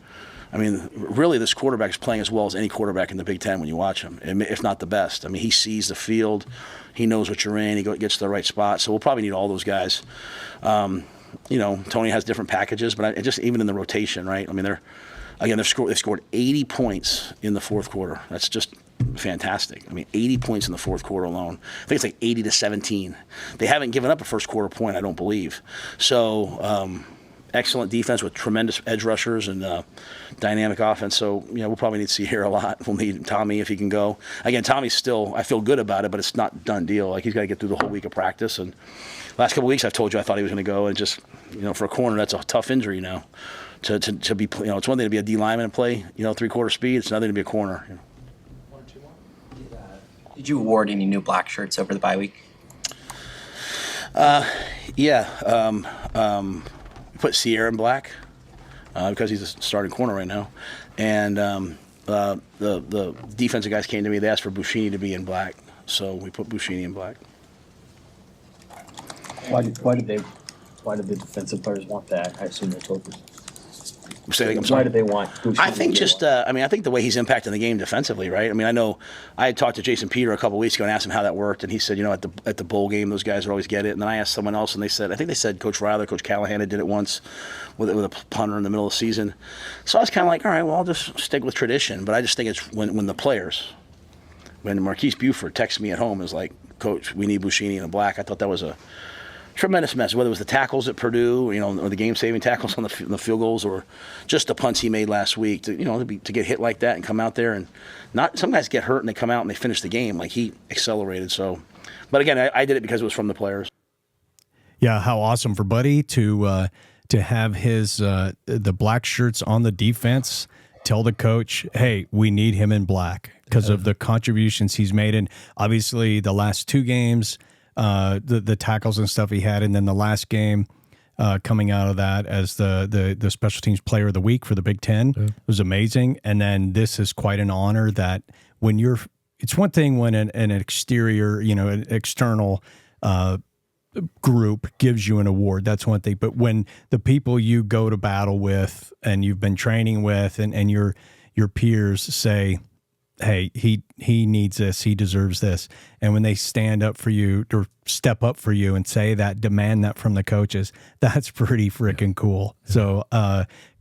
Speaker 7: Really, this quarterback is playing as well as any quarterback in the Big Ten when you watch him, if not the best. He sees the field. He knows what you're in. He gets to the right spot. So we'll probably need all those guys. Tony has different packages, but just even in the rotation, right? They scored 80 points in the fourth quarter. That's just fantastic. 80 points in the fourth quarter alone. I think it's like 80-17. They haven't given up a first quarter point, I don't believe. So excellent defense with tremendous edge rushers and dynamic offense. So, we'll probably need Sierra a lot. We'll need Tommy if he can go. Again, Tommy's still, I feel good about it, but it's not a done deal. He's got to get through the whole week of practice. And last couple of weeks, I've told you I thought he was going to go. And just, for a corner, that's a tough injury now. To be, it's one thing to be a D lineman and play, 3/4 speed. It's another thing to be a corner.
Speaker 6: One or two more. Did you award any new black shirts over the bye week?
Speaker 7: Yeah. Put Sierra in black because he's a starting corner right now. And the defensive guys came to me. They asked for Buschini to be in black. So we put Buschini in black.
Speaker 9: Why did the defensive players want that? I assume they told you.
Speaker 7: Why
Speaker 9: did they want Buschini?
Speaker 7: I think I think the way he's impacting the game defensively, right? I know I had talked to Jason Peter a couple of weeks ago and asked him how that worked, and he said, at the bowl game, those guys would always get it. And then I asked someone else, and they said Coach Riley, Coach Callahan did it once with a punter in the middle of the season. So I was kind of like, all right, well, I'll just stick with tradition. But I just think it's when the players, when Marquise Buford texted me at home, is like, Coach, we need Buschini in a black. I thought that was a tremendous mess, whether it was the tackles at Purdue, or the game-saving tackles on the field goals, or just the punts he made last week. To get hit like that and come out there and not. Some guys get hurt and they come out and they finish the game. Like, he accelerated. So, but again, I did it because it was from the players.
Speaker 1: Yeah, how awesome for Buddy to have his the black shirts on the defense. Tell the coach, hey, we need him in black because of the contributions he's made, and obviously the last two games. The tackles and stuff he had, and then the last game coming out of that as the special teams player of the week for the Big Ten was amazing. And then this is quite an honor that when it's one thing when an exterior, an external group gives you an award, that's one thing. But when the people you go to battle with and you've been training with and your peers say, hey, he needs this, he deserves this. And when they stand up for you or step up for you and say that, demand that from the coaches, that's pretty freaking cool. So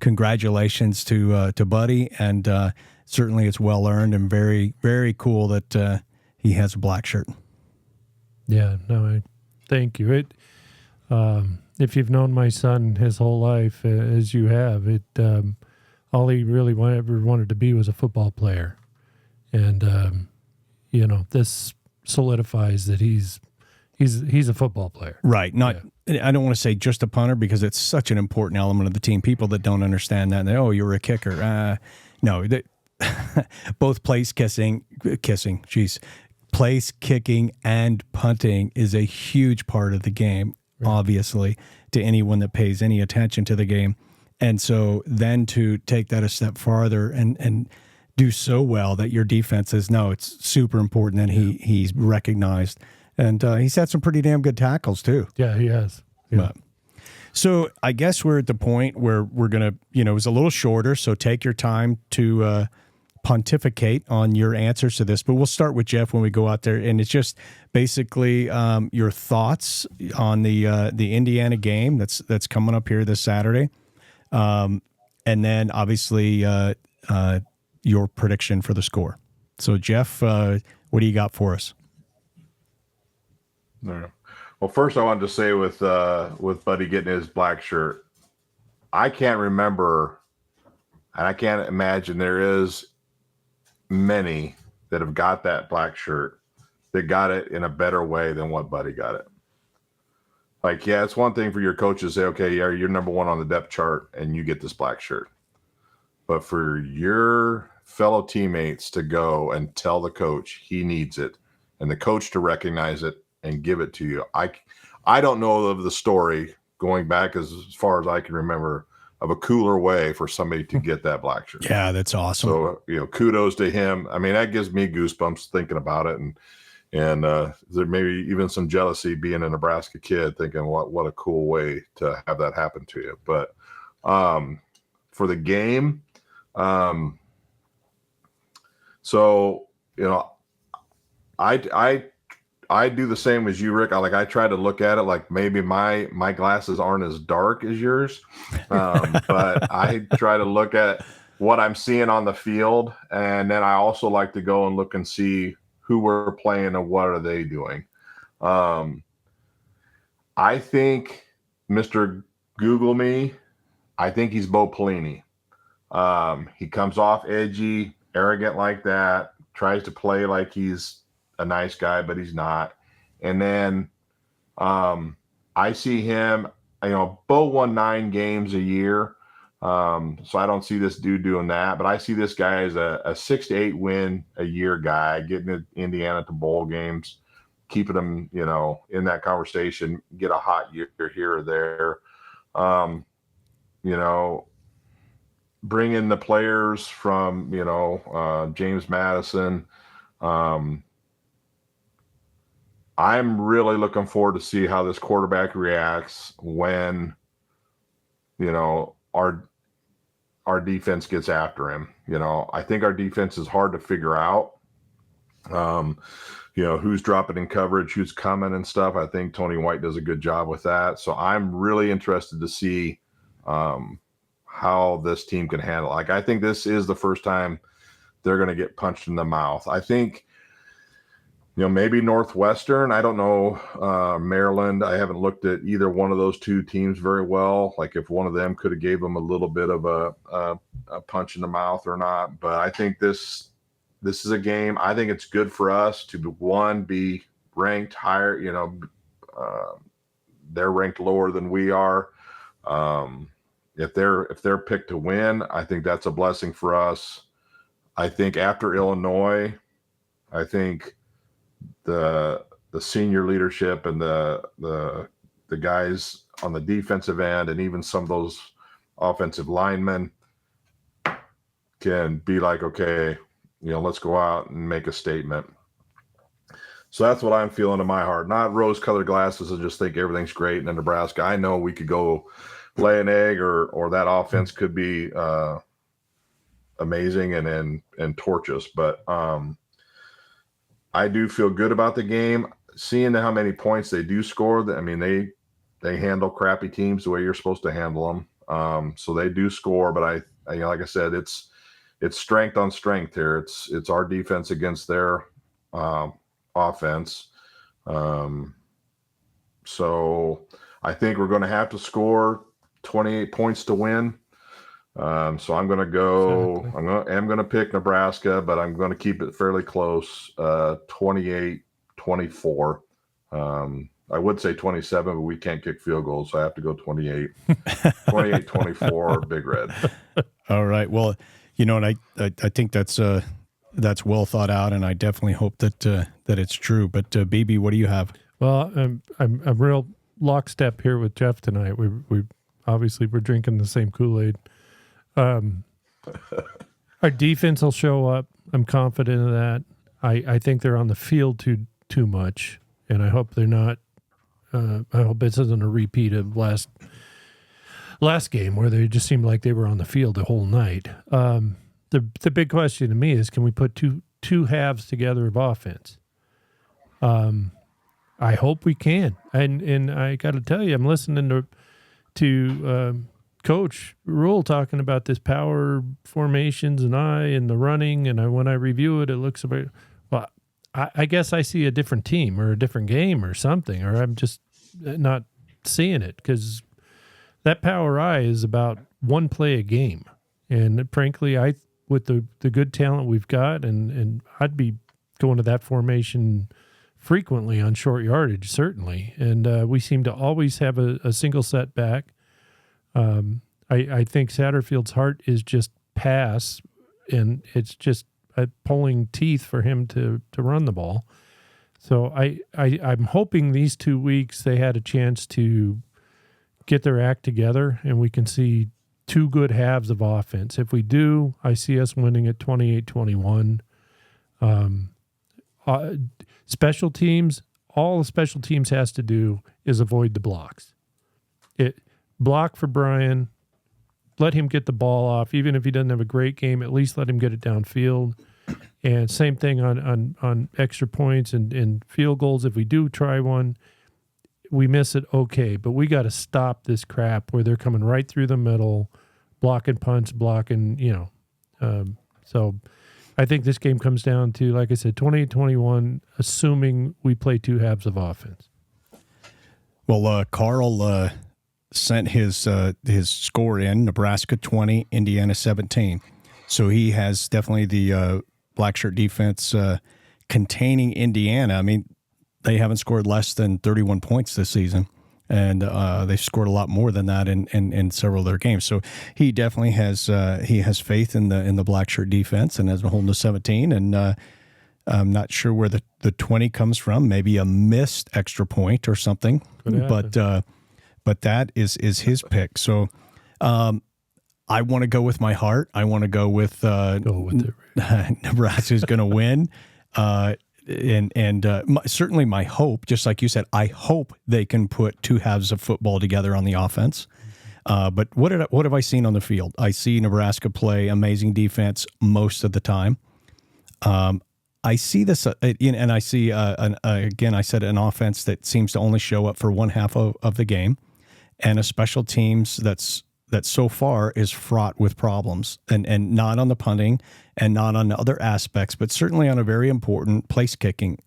Speaker 1: congratulations to Buddy, and certainly it's well-earned and very, very cool that he has a black shirt.
Speaker 2: Yeah, no, thank you. If you've known my son his whole life, as you have, all he really ever wanted to be was a football player. And, this solidifies that he's a football player.
Speaker 1: Right. I don't want to say just a punter because it's such an important element of the team. People that don't understand that, you were a kicker. No, both place kicking, place kicking and punting is a huge part of the game, obviously, to anyone that pays any attention to the game. And so then to take that a step farther and do so well that your defense is, it's super important that he's recognized. And he's had some pretty damn good tackles too.
Speaker 2: Yeah, he has. Yeah.
Speaker 1: So I guess we're at the point where we're going to, it was a little shorter, so take your time to pontificate on your answers to this. But we'll start with Jeff when we go out there. And it's just basically your thoughts on the Indiana game that's coming up here this Saturday. And then obviously your prediction for the score. So, Jeff, what do you got for us?
Speaker 3: Well, first I wanted to say with Buddy getting his black shirt, I can't remember, and I can't imagine there is many that have got that black shirt that got it in a better way than what Buddy got it. Like, yeah, it's one thing for your coach to say, okay, yeah, you're number one on the depth chart and you get this black shirt. But for your fellow teammates to go and tell the coach he needs it and the coach to recognize it and give it to you. I don't know of the story going back as far as I can remember of a cooler way for somebody to get that black shirt.
Speaker 1: Yeah, that's awesome.
Speaker 3: So, kudos to him. I mean, that gives me goosebumps thinking about it. And there may be even some jealousy being a Nebraska kid thinking what a cool way to have that happen to you. But for the game, so, I do the same as you, Rick. I try to look at it like maybe my glasses aren't as dark as yours, but I try to look at what I'm seeing on the field, and then I also like to go and look and see who we're playing and what are they doing. I think Mr. Google Me, I think he's Bo Pelini. He comes off edgy, arrogant like that, tries to play like he's a nice guy, but he's not. And then I see him, Bo won 9 games a year. So I don't see this dude doing that, but I see this guy as a 6 to 8 win a year guy, getting Indiana to bowl games, keeping them, in that conversation, get a hot year here or there. Bring in the players from, James Madison. I'm really looking forward to see how this quarterback reacts when, our defense gets after him. I think our defense is hard to figure out. Who's dropping in coverage, who's coming and stuff. I think Tony White does a good job with that. So I'm really interested to see how this team can handle it. I think this is the first time they're going to get punched in the mouth. I think, maybe Northwestern. I don't know. Maryland. I haven't looked at either one of those two teams very well. Like if one of them could have gave them a little bit of a punch in the mouth or not. But I think this is a game. I think it's good for us to be ranked higher. They're ranked lower than we are. If they're picked to win, I think that's a blessing for us. I think after Illinois, I think the senior leadership and the guys on the defensive end and even some of those offensive linemen can be like, okay, let's go out and make a statement. So that's what I'm feeling in my heart. Not rose-colored glasses and just think everything's great in Nebraska. I know we could go lay an egg or that offense could be amazing and torch us. But I do feel good about the game. Seeing how many points they do score, they handle crappy teams the way you're supposed to handle them. So they do score, but I like I said, it's strength on strength here. It's our defense against their offense. So I think we're going to have to score 28 points to win. So I'm going to go. Exactly. I'm going to pick Nebraska, but I'm going to keep it fairly close. 28-24. I would say 27, but we can't kick field goals, so I have to go 28. 28-24, Big Red.
Speaker 1: All right. Well, and I think that's well thought out, and I definitely hope that it's true. But BB, what do you have?
Speaker 2: Well, I'm real lockstep here with Jeff tonight. We obviously we're drinking the same Kool-Aid. Our defense will show up. I'm confident of that. I think they're on the field too much, and I hope they're not. I hope this isn't a repeat of last game where they just seemed like they were on the field the whole night. The big question to me is, can we put two halves together of offense? I hope we can, and I got to tell you, I'm listening to Coach Rhule talking about this power formations and the running, and when I review it, it looks about. Well, I guess I see a different team or a different game or something, or I'm just not seeing it because that power eye is about one play a game, and frankly, with the good talent we've got, and I'd be going to that formation frequently on short yardage, certainly. And we seem to always have a single setback. I think Satterfield's heart is just pass, and it's just pulling teeth for him to run the ball. So I'm hoping these 2 weeks they had a chance to get their act together, and we can see two good halves of offense. If we do, I see us winning at 28-21. Special teams, all the special teams has to do is avoid the blocks. Block for Brian, let him get the ball off. Even if he doesn't have a great game, at least let him get it downfield. And same thing on extra points and field goals. If we do try one, we miss it, okay. But we got to stop this crap where they're coming right through the middle, blocking punts, so I think this game comes down to, like I said, 28-21, assuming we play two halves of offense.
Speaker 1: Well, Karl sent his score in, Nebraska 20, Indiana 17. So he has definitely the Blackshirt defense containing Indiana. I mean, they haven't scored less than 31 points this season, and they've scored a lot more than that in several of their games. So he definitely has faith in the Blackshirt defense and has been holding to 17. And I'm not sure where the 20 comes from. Maybe a missed extra point or something. But that is his pick. So I want to go with my heart. I want to go with Nebraska's going to win. Certainly my hope, just like you said, I hope they can put two halves of football together on the offense. But what have I seen on the field? I see Nebraska play amazing defense most of the time. I see this, and I see, again, I said an offense that seems to only show up for one half of the game, and a special teams that so far is fraught with problems, and not on the punting and not on other aspects, but certainly on a very important place kicking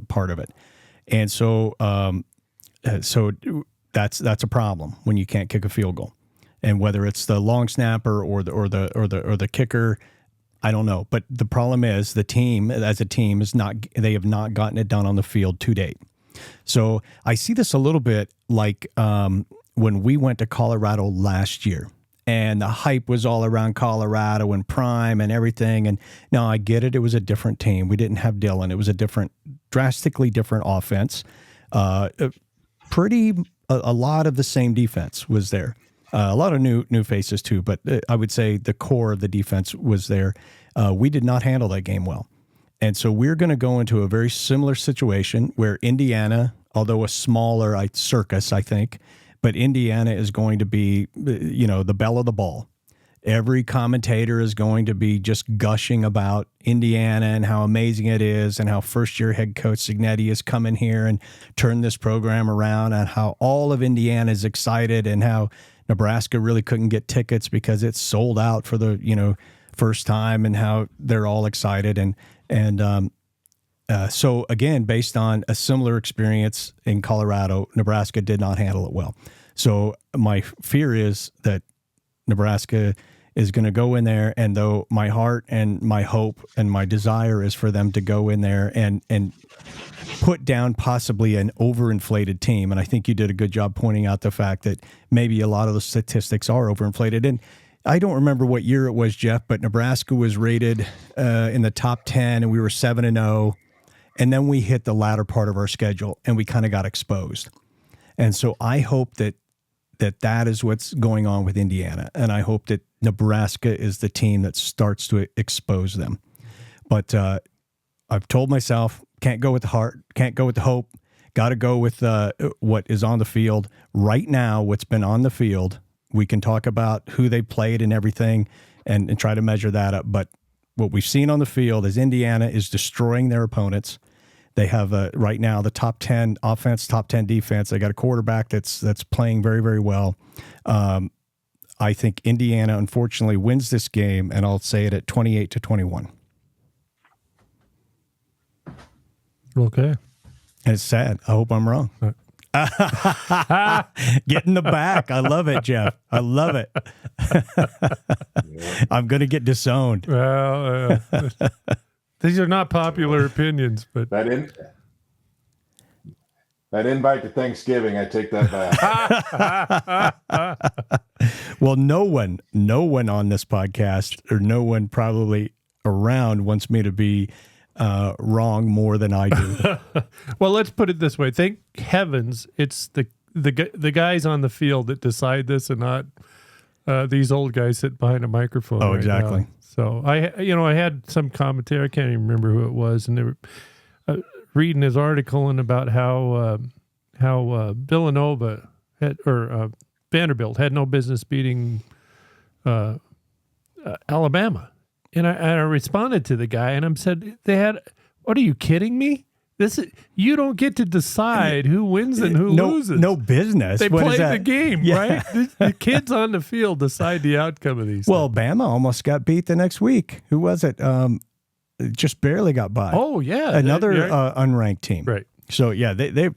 Speaker 1: part of it. And so that's a problem when you can't kick a field goal, and whether it's the long snapper or the kicker, I don't know. But the problem is the team as a team they have not gotten it done on the field to date. So I see this a little bit like when we went to Colorado last year, and the hype was all around Colorado and Prime and everything. And now I get it. It was a different team. We didn't have Dillon. It was a drastically different offense. A lot of the same defense was there. A lot of new faces too, but I would say the core of the defense was there. We did not handle that game well. And so we're going to go into a very similar situation where Indiana, although a smaller circus, I think, but Indiana is going to be, the belle of the ball. Every commentator is going to be just gushing about Indiana and how amazing it is, and how first-year head coach Cignetti has come in here and turned this program around, and how all of Indiana is excited, and how Nebraska really couldn't get tickets because it's sold out for the first time, and how they're all excited. So again, based on a similar experience in Colorado, Nebraska did not handle it well. So my fear is that Nebraska is going to go in there, and though my heart and my hope and my desire is for them to go in there and put down possibly an overinflated team. And I think you did a good job pointing out the fact that maybe a lot of the statistics are overinflated. And I don't remember what year it was, Jeff, but Nebraska was rated in the top 10, and we were 7-0. And then we hit the latter part of our schedule, and we kind of got exposed. And so I hope that is what's going on with Indiana. And I hope that Nebraska is the team that starts to expose them. But I've told myself, can't go with the heart, can't go with the hope, got to go with what is on the field. Right now, what's been on the field, we can talk about who they played and everything and try to measure that up. But what we've seen on the field is Indiana is destroying their opponents. They have right now the top 10 offense, top 10 defense. They got a quarterback that's playing very, very well. I think Indiana, unfortunately, wins this game, and I'll say it at 28-21.
Speaker 2: Okay.
Speaker 1: And it's sad. I hope I'm wrong. Get in the back. I love it, Jeff. I love it. I'm going to get disowned.
Speaker 2: Well, these are not popular opinions, but
Speaker 3: That invite to Thanksgiving, I take that back.
Speaker 1: Well, no one on this podcast, or no one probably around, wants me to be wrong more than I do.
Speaker 2: well, let's put it this way. Thank heavens it's the guys on the field that decide this, and not these old guys sit behind a microphone.
Speaker 1: Oh,
Speaker 2: right
Speaker 1: exactly.
Speaker 2: now. So I had some commentary. I can't even remember who it was, and they were reading his article and about how Villanova Vanderbilt had no business beating Alabama. And I responded to the guy, and I said, what are you kidding me? You don't get to decide who wins and who loses.
Speaker 1: No business.
Speaker 2: They play the game,
Speaker 1: Yeah.
Speaker 2: right? The kids on the field decide the outcome of these.
Speaker 1: Well, Bama almost got beat the next week. Who was it? Just barely got by.
Speaker 2: Oh, yeah.
Speaker 1: Another unranked team.
Speaker 2: Right.
Speaker 1: So, yeah, they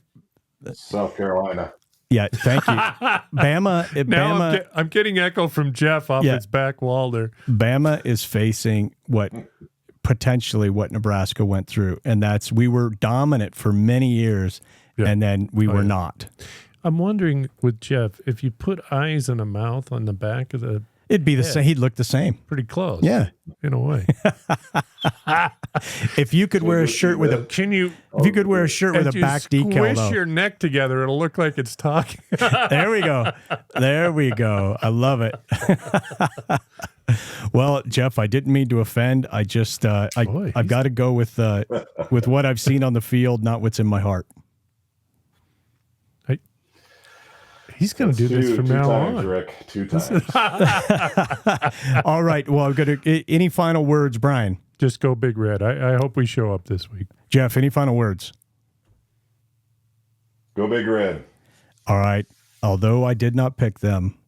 Speaker 3: South Carolina.
Speaker 1: Yeah, thank you. Bama.
Speaker 2: I'm getting echo from Jeff off his back wall there.
Speaker 1: Bama is facing potentially what Nebraska went through, and we were dominant for many years, and then we were not.
Speaker 2: I'm wondering with Jeff, if you put eyes and a mouth on the back of the
Speaker 1: it'd be the same. He'd look the same.
Speaker 2: Pretty close.
Speaker 1: Yeah,
Speaker 2: in a way.
Speaker 1: If you could wear a shirt with a back decal,
Speaker 2: squish your neck together, it'll look like it's talking.
Speaker 1: There we go. I love it. Well, Jeff, I didn't mean to offend. I just I've got to go with what I've seen on the field, not what's in my heart.
Speaker 2: He's going to do this from now on.
Speaker 3: Rick, 2 times.
Speaker 1: All right. Well, any final words, Brian?
Speaker 2: Just go Big Red. I hope we show up this week.
Speaker 1: Jeff, any final words?
Speaker 3: Go Big Red.
Speaker 1: All right. Although I did not pick them,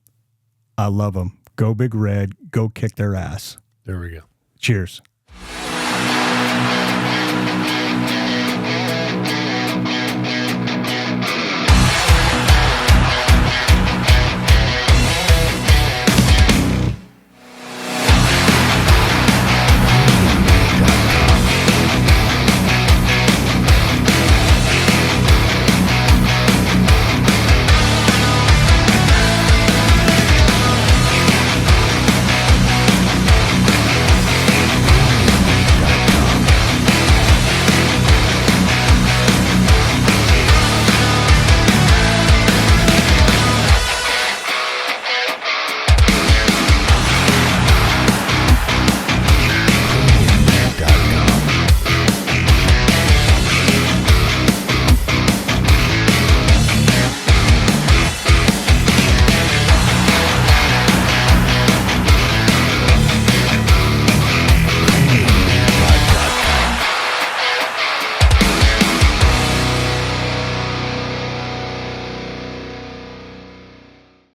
Speaker 1: I love them. Go Big Red. Go kick their ass.
Speaker 2: There we go.
Speaker 1: Cheers.